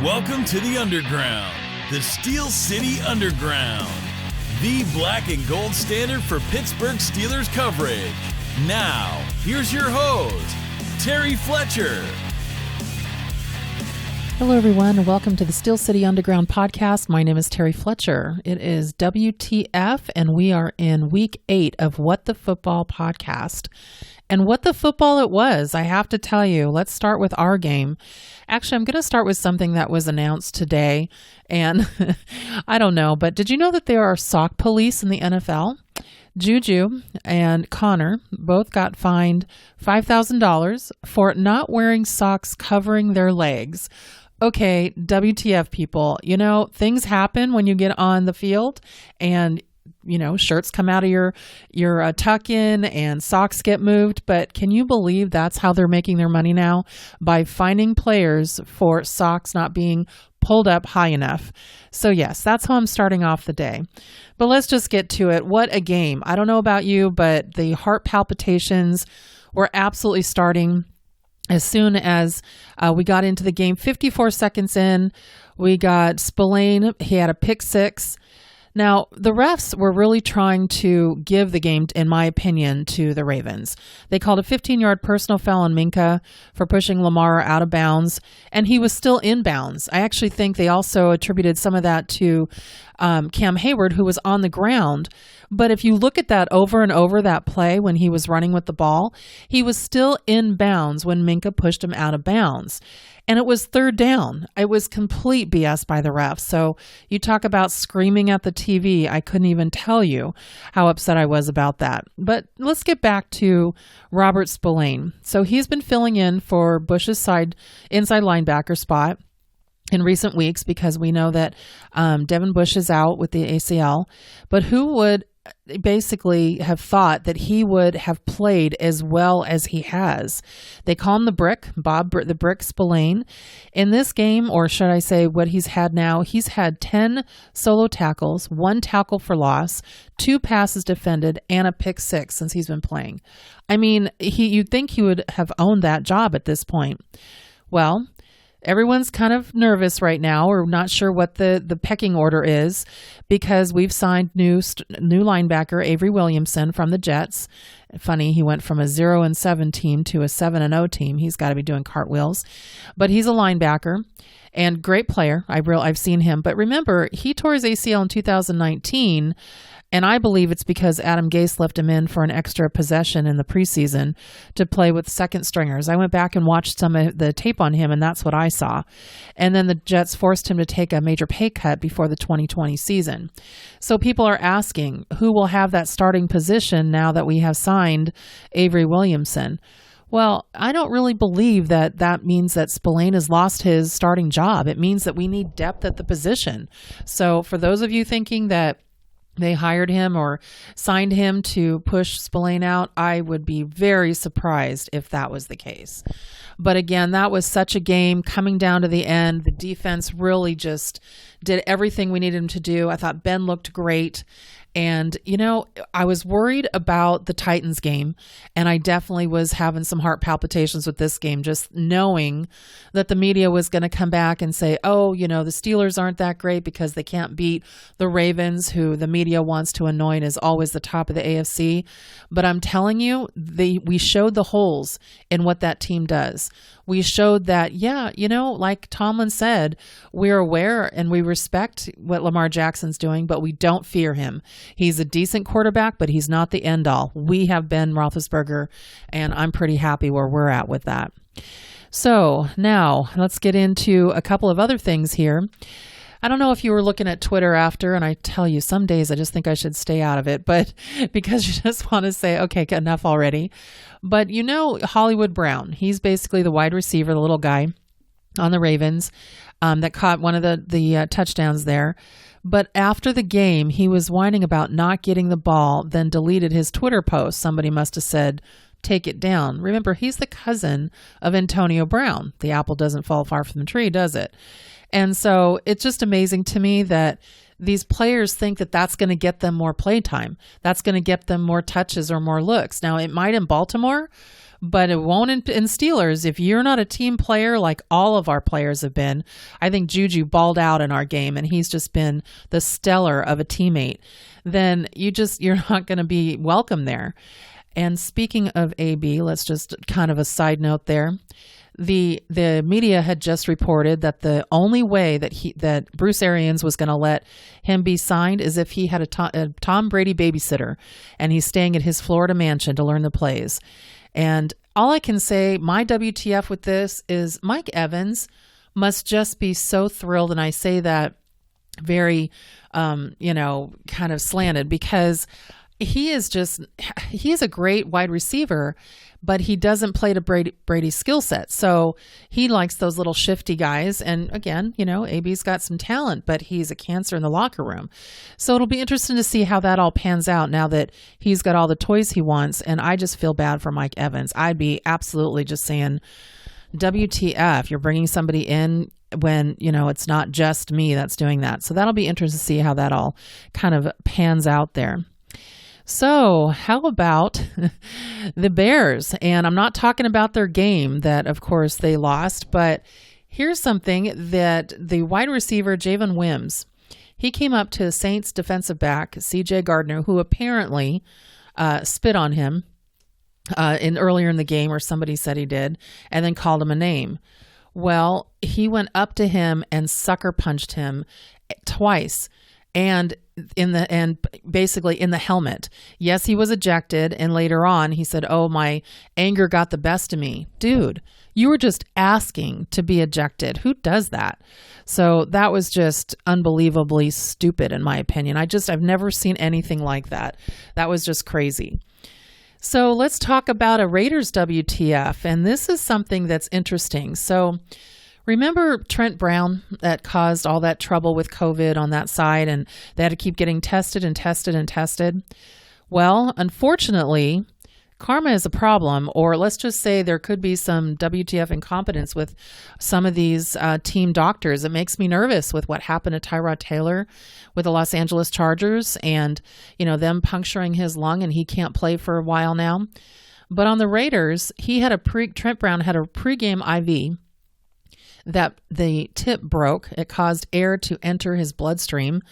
Welcome to the Underground, the Steel City Underground, the black and gold standard for Pittsburgh Steelers coverage. Now, here's your host, Terry Fletcher. Hello, everyone, and welcome to the Steel City Underground podcast. My name is Terry Fletcher. It is WTF, and we are in week 8 of What the Football podcast. And what the football it was, I have to tell you. Let's start with our game. Actually, I'm going to start with something that was announced today. And I don't know, but did you know that there are sock police in the NFL? Juju and Connor both got fined $5,000 for not wearing socks covering their legs. Okay, WTF, people. You know, things happen when you get on the field and shirts come out of your tuck in and socks get moved. But can you believe that's how they're making their money now? By fining players for socks not being pulled up high enough. So yes, that's how I'm starting off the day. But let's just get to it. What a game. I don't know about you, but the heart palpitations were absolutely starting as soon as we got into the game. 54 seconds in, we got Spillane. He had a pick six. Now, the refs were really trying to give the game, in my opinion, to the Ravens. They called a 15-yard personal foul on Minkah for pushing Lamar out of bounds, and he was still in bounds. I actually think they also attributed some of that to Cam Hayward, who was on the ground. But if you look at that over and over, that play when he was running with the ball, he was still in bounds when Minkah pushed him out of bounds. And it was third down. It was complete BS by the refs. So you talk about screaming at the TV. I couldn't even tell you how upset I was about that. But let's get back to Robert Spillane. So he's been filling in for Bush's inside linebacker spot in recent weeks because we know that Devin Bush is out with the ACL. But who would basically have thought that he would have played as well as he has? They call him the Brick, the Brick Spillane. In this game, or should I say what he's had now, he's had 10 solo tackles, 1 tackle for loss, 2 passes defended, and a pick six since he's been playing. I mean, you'd think he would have owned that job at this point. Well, everyone's kind of nervous right now, or not sure what the pecking order is, because we've signed new linebacker Avery Williamson from the Jets. Funny, he went from a 0-7 team to a 7-0 team. He's got to be doing cartwheels, but he's a linebacker and great player. I've seen him, but remember, he tore his ACL in 2019. And I believe it's because Adam Gase left him in for an extra possession in the preseason to play with second stringers. I went back and watched some of the tape on him, and that's what I saw. And then the Jets forced him to take a major pay cut before the 2020 season. So people are asking, who will have that starting position now that we have signed Avery Williamson? Well, I don't really believe that means that Spillane has lost his starting job. It means that we need depth at the position. So for those of you thinking that they hired him or signed him to push Spillane out, I would be very surprised if that was the case. But again, that was such a game coming down to the end. The defense really just did everything we needed them to do. I thought Ben looked great. And, I was worried about the Titans game, and I definitely was having some heart palpitations with this game, just knowing that the media was going to come back and say, the Steelers aren't that great because they can't beat the Ravens, who the media wants to anoint as always the top of the AFC. But I'm telling you, we showed the holes in what that team does. We showed that, like Tomlin said, we're aware and we respect what Lamar Jackson's doing, but we don't fear him. He's a decent quarterback, but he's not the end all. We have Ben Roethlisberger, and I'm pretty happy where we're at with that. So now let's get into a couple of other things here. I don't know if you were looking at Twitter after, and I tell you, some days I just think I should stay out of it, but because you just want to say, okay, enough already. But Hollywood Brown, he's basically the wide receiver, the little guy on the Ravens that caught one of the touchdowns there. But after the game, he was whining about not getting the ball, then deleted his Twitter post. Somebody must have said, take it down. Remember, he's the cousin of Antonio Brown. The apple doesn't fall far from the tree, does it? And so it's just amazing to me that these players think that that's going to get them more playtime. That's going to get them more touches or more looks. Now, it might in Baltimore, but it won't in Steelers. If you're not a team player like all of our players have been, I think Juju balled out in our game and he's just been the stellar of a teammate, then you're not going to be welcome there. And speaking of AB, let's just kind of a side note there. The media had just reported that the only way that Bruce Arians was going to let him be signed is if he had a Tom Brady babysitter and he's staying at his Florida mansion to learn the plays. And all I can say, my WTF with this is Mike Evans must just be so thrilled. And I say that very, kind of slanted, because he is a great wide receiver, but he doesn't play to Brady's skill set. So he likes those little shifty guys. And again, AB's got some talent, but he's a cancer in the locker room. So it'll be interesting to see how that all pans out now that he's got all the toys he wants. And I just feel bad for Mike Evans. I'd be absolutely just saying, WTF, you're bringing somebody in when, it's not just me that's doing that. So that'll be interesting to see how that all kind of pans out there. So how about the Bears? And I'm not talking about their game that, of course, they lost, but here's something that the wide receiver, Javon Wims, he came up to Saints defensive back, CJ Gardner, who apparently spit on him earlier in the game, or somebody said he did, and then called him a name. Well, he went up to him and sucker punched him twice. And basically in the helmet. Yes, he was ejected. And later on, he said, "Oh, my anger got the best of me." Dude, you were just asking to be ejected. Who does that? So that was just unbelievably stupid, in my opinion. I've never seen anything like that. That was just crazy. So let's talk about a Raiders WTF. And this is something that's interesting. So remember Trent Brown that caused all that trouble with COVID on that side, and they had to keep getting tested and tested and tested? Well, unfortunately, karma is a problem, or let's just say there could be some WTF incompetence with some of these team doctors. It makes me nervous with what happened to Tyrod Taylor with the Los Angeles Chargers and, them puncturing his lung and he can't play for a while now. But on the Raiders, Trent Brown had a pregame IV that the tip broke. It caused air to enter his bloodstream.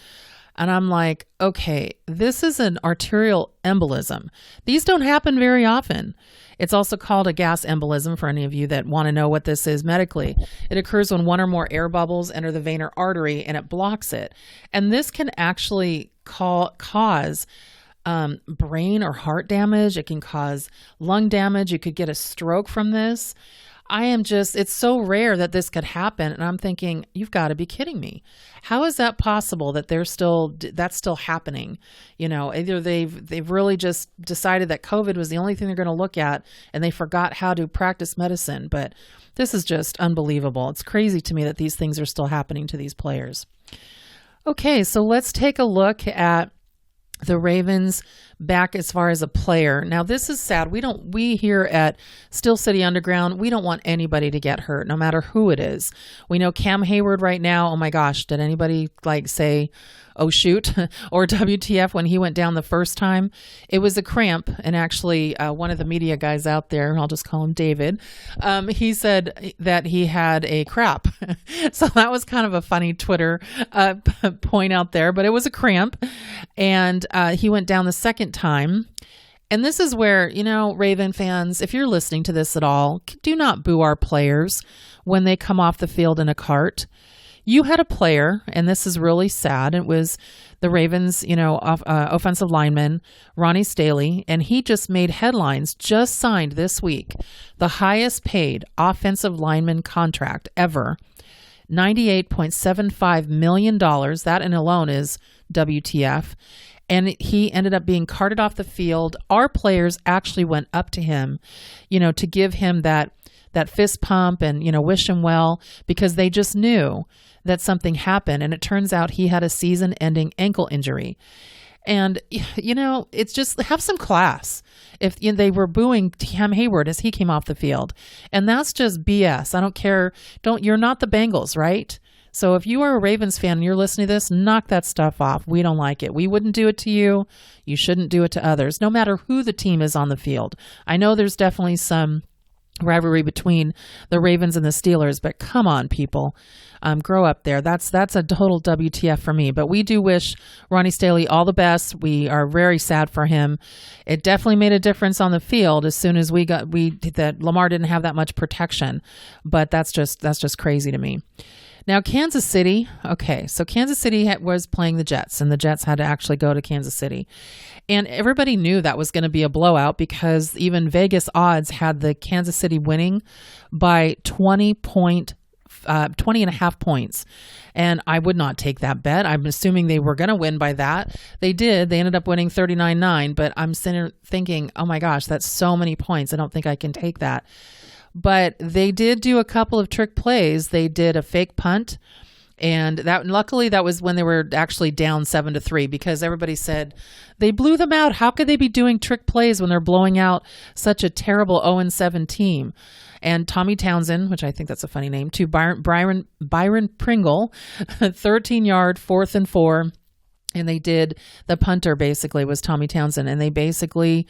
And I'm like, okay, this is an arterial embolism. These don't happen very often. It's also called a gas embolism for any of you that want to know what this is medically. It occurs when one or more air bubbles enter the vein or artery and it blocks it. And this can actually cause brain or heart damage. It can cause lung damage. You could get a stroke from this. It's so rare that this could happen. And I'm thinking, you've got to be kidding me. How is that possible that that's still happening? Either they've really just decided that COVID was the only thing they're going to look at and they forgot how to practice medicine. But this is just unbelievable. It's crazy to me that these things are still happening to these players. Okay, so let's take a look at the Ravens back as far as a player. Now, this is sad. We here at Steel City Underground, we don't want anybody to get hurt, no matter who it is. We know Cam Hayward right now. Oh my gosh, did anybody say, "Oh shoot," or WTF when he went down the first time? It was a cramp. And actually, one of the media guys out there, I'll just call him David, he said that he had a crap. So that was kind of a funny Twitter point out there, but it was a cramp. And he went down the second time. And this is where, Raven fans, if you're listening to this at all, do not boo our players when they come off the field in a cart. You had a player, and this is really sad. It was the Ravens, offensive lineman, Ronnie Staley, and he just made headlines, just signed this week, the highest paid offensive lineman contract ever, $98.75 million. That in alone is WTF. And he ended up being carted off the field. Our players actually went up to him, to give him that fist pump and, wish him well, because they just knew that something happened. And it turns out he had a season-ending ankle injury. And, it's just, have some class. If they were booing Cam Hayward as he came off the field. And that's just BS. I don't care. You're not the Bengals, right? So if you are a Ravens fan and you're listening to this, knock that stuff off. We don't like it. We wouldn't do it to you. You shouldn't do it to others, no matter who the team is on the field. I know there's definitely some rivalry between the Ravens and the Steelers, but come on, people. Grow up there. That's a total WTF for me. But we do wish Ronnie Staley all the best. We are very sad for him. It definitely made a difference on the field as soon as that Lamar didn't have that much protection. But that's just crazy to me. Now, Kansas City. Okay, so Kansas City was playing the Jets, and the Jets had to actually go to Kansas City. And everybody knew that was going to be a blowout because even Vegas odds had the Kansas City winning by 20 and a half points. And I would not take that bet. I'm assuming they were going to win by that. They did. They ended up winning 39-9, but I'm sitting there thinking, oh my gosh, that's so many points. I don't think I can take that. But they did do a couple of trick plays. They did a fake punt. And luckily that was when they were actually down 7-3 because everybody said they blew them out. How could they be doing trick plays when they're blowing out such a terrible 0-7 team? And Tommy Townsend, which I think that's a funny name, to Byron Pringle, 13-yard, 4th and 4. And they did, the punter basically was Tommy Townsend. And they basically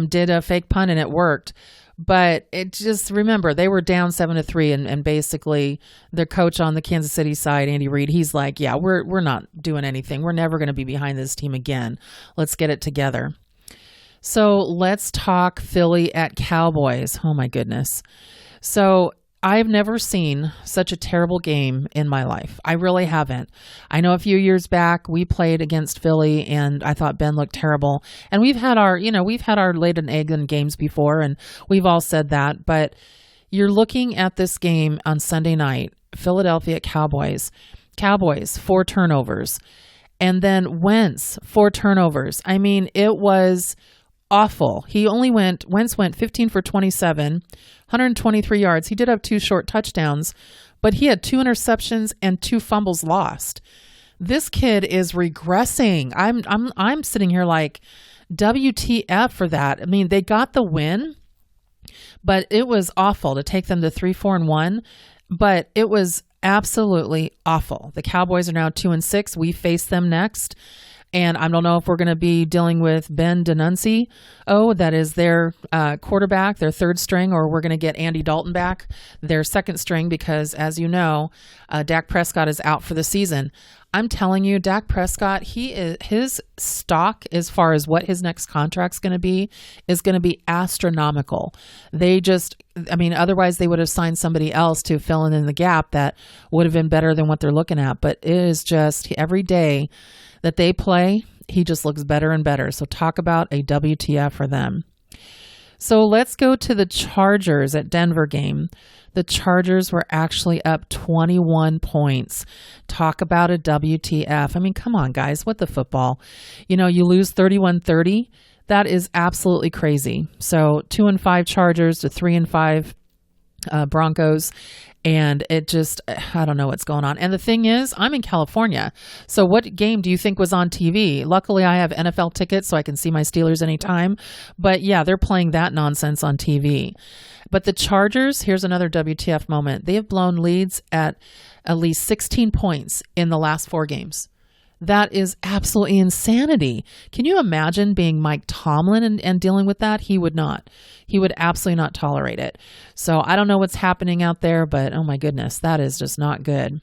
did a fake punt and it worked. But it just, remember, they were down 7-3 and basically their coach on the Kansas City side, Andy Reid, he's like, yeah, we're not doing anything. We're never going to be behind this team again. Let's get it together. So let's talk Philly at Cowboys. Oh my goodness. So I've never seen such a terrible game in my life. I really haven't. I know a few years back we played against Philly and I thought Ben looked terrible. And we've had our laid an egg in games before and we've all said that. But you're looking at this game on Sunday night, Philadelphia at Cowboys. Cowboys, 4 turnovers. And then Wentz, 4 turnovers. I mean, it was awful. Wentz went 15 for 27, 123 yards. He did have 2 short touchdowns, but he had 2 interceptions and 2 fumbles lost. This kid is regressing. I'm sitting here like, WTF for that. I mean, they got the win, but it was awful to take them to 3-4-1, but it was absolutely awful. The Cowboys are now 2-6. We face them next. And I don't know if we're going to be dealing with Ben DiNunzio, that is their quarterback, their 3rd string, or we're going to get Andy Dalton back, their 2nd string, because as you know, Dak Prescott is out for the season. I'm telling you, Dak Prescott, his stock as far as what his next contract's going to be is going to be astronomical. Otherwise they would have signed somebody else to fill in the gap that would have been better than what they're looking at. But it is just every day that they play, he just looks better and better. So talk about a WTF for them. So let's go to the Chargers at Denver game. The Chargers were actually up 21 points. Talk about a WTF. I mean, come on, guys. What the football? You lose 31-30. That is absolutely crazy. So 2-5 Chargers to 3-5 Broncos. And it just, I don't know what's going on. And the thing is, I'm in California. So what game do you think was on TV? Luckily, I have NFL tickets so I can see my Steelers anytime. But yeah, they're playing that nonsense on TV. But the Chargers, here's another WTF moment. They have blown leads at least 16 points in the last 4 games. That is absolutely insanity. Can you imagine being Mike Tomlin and dealing with that? He would not. He would absolutely not tolerate it. So I don't know what's happening out there, but oh my goodness, that is just not good.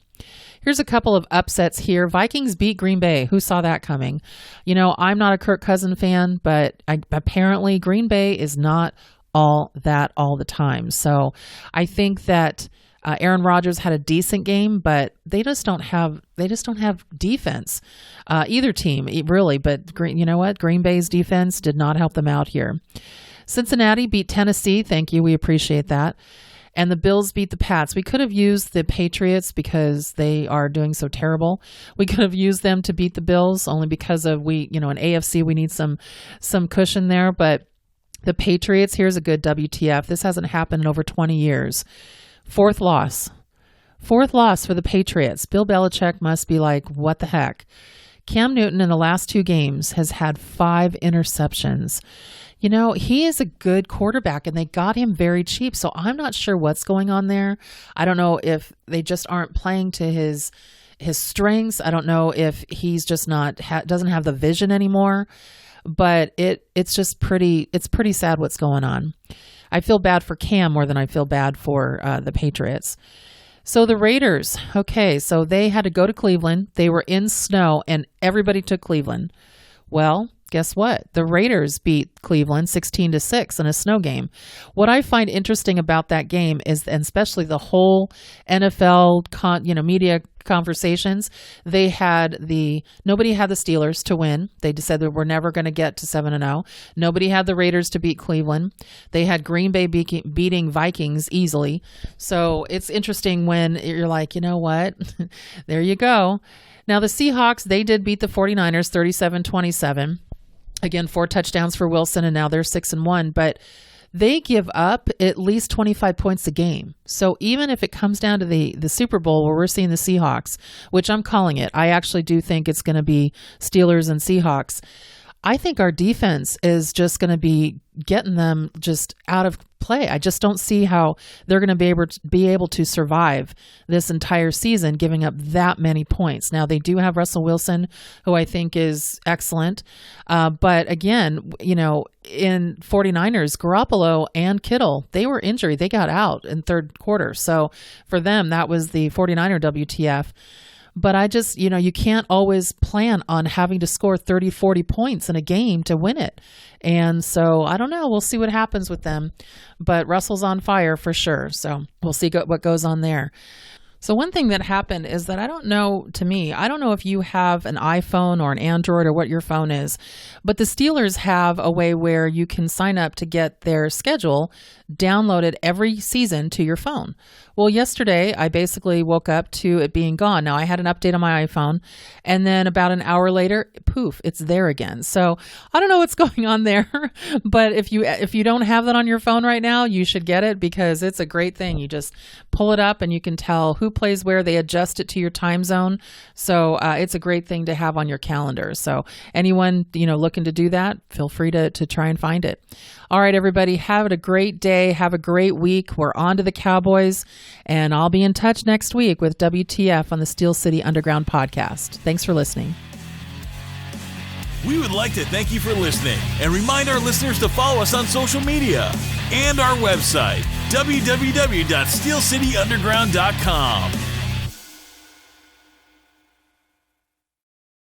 Here's a couple of upsets here. Vikings beat Green Bay. Who saw that coming? I'm not a Kirk Cousins fan, but apparently Green Bay is not all that all the time. So I think that Aaron Rodgers had a decent game, but they just don't have defense. Either team, really. But you know what? Green Bay's defense did not help them out here. Cincinnati beat Tennessee. Thank you. We appreciate that. And the Bills beat the Pats. We could have used the Patriots because they are doing so terrible. We could have used them to beat the Bills only because of in AFC we need some cushion there. But the Patriots, here's a good WTF. This hasn't happened in over 20 years. 4th loss for the Patriots. Bill Belichick must be like, what the heck? Cam Newton in the last 2 games has had 5 interceptions. He is a good quarterback and they got him very cheap. So I'm not sure what's going on there. I don't know if they just aren't playing to his strengths. I don't know if he's just doesn't have the vision anymore, but it's pretty sad what's going on. I feel bad for Cam more than I feel bad for the Patriots. So the Raiders, okay, so they had to go to Cleveland. They were in snow and everybody took Cleveland. Well, guess what? The Raiders beat Cleveland 16-6 in a snow game. What I find interesting about that game is, and especially the whole NFL media conversations, nobody had the Steelers to win. They said that we're never going to get to 7-0. Nobody had the Raiders to beat Cleveland. They had Green Bay beating Vikings easily. So it's interesting when you're like, you know what? There you go. Now the Seahawks, they did beat the 49ers 37-27. Again, 4 touchdowns for Wilson, and now they're 6-1. But they give up at least 25 points a game. So even if it comes down to the Super Bowl where we're seeing the Seahawks, which I'm calling it, I actually do think it's going to be Steelers and Seahawks. I think our defense is just going to be getting them just out of play. I just don't see how they're going to be able to survive this entire season, giving up that many points. Now, they do have Russell Wilson, who I think is excellent. But again, in 49ers, Garoppolo and Kittle, they were injured. They got out in third quarter. So for them, that was the 49er WTF. But I just, you can't always plan on having to score 30, 40 points in a game to win it. And so I don't know. We'll see what happens with them. But Russell's on fire for sure. So we'll see what goes on there. So one thing that happened is that I don't know if you have an iPhone or an Android or what your phone is, but the Steelers have a way where you can sign up to get their schedule downloaded every season to your phone. Well, yesterday I basically woke up to it being gone. Now I had an update on my iPhone, and then about an hour later, poof, it's there again. So I don't know what's going on there, but if you don't have that on your phone right now, you should get it because it's a great thing. You just pull it up and you can tell who plays where. They adjust it to your time zone. So it's a great thing to have on your calendar. So anyone, looking to do that, feel free to try and find it. All right, everybody, have a great day. Have a great week. We're on to the Cowboys, and I'll be in touch next week with WTF on the Steel City Underground podcast. Thanks for listening. We would like to thank you for listening and remind our listeners to follow us on social media and our website, www.steelcityunderground.com.